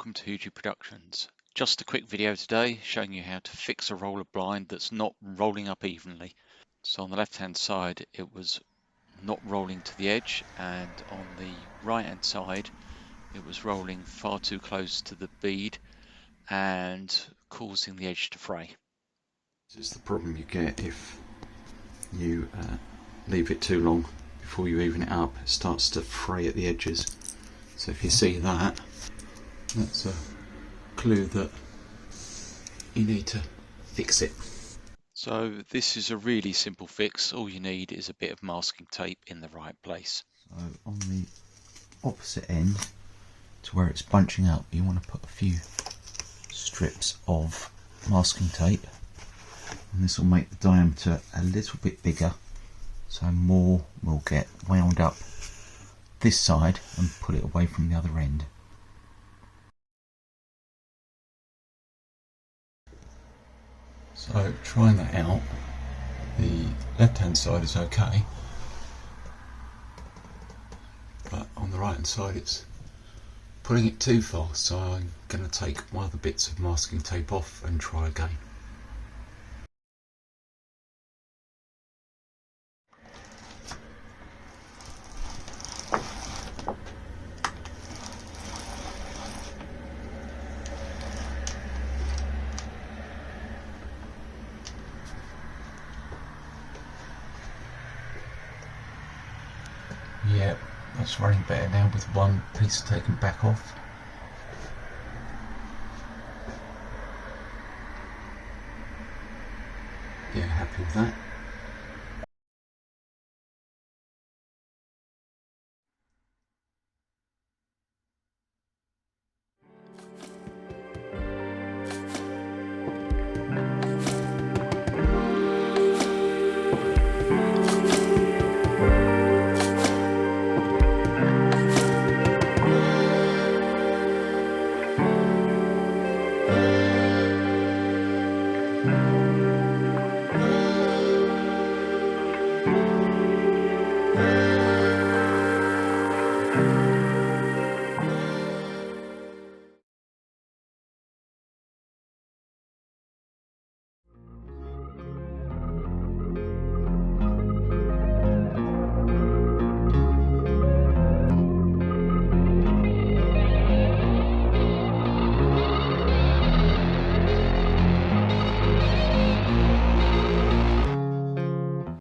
welcome to HujiProductions. Just a quick video today showing you how to fix a roller blind that's not rolling up evenly. So on the left hand side it was not rolling to the edge, and on the right hand side it was rolling far too close to the bead and causing the edge to fray. This is the problem you get if you leave it too long before you even it up. It starts to fray at the edges. So if you see that, that's a clue that you need to fix it. So this is a really simple fix. All you need is a bit of masking tape in the right place. So on the opposite end to where it's bunching up, you want to put a few strips of masking tape, and this will make the diameter a little bit bigger, so more will get wound up this side and pull it away from the other end. So trying that out, the left hand side is okay, but on the right hand side it's pulling it too far, so I'm going to take one of the bits of masking tape off and try again. Yeah, that's running better now with one piece taken back off. Yeah, happy with that.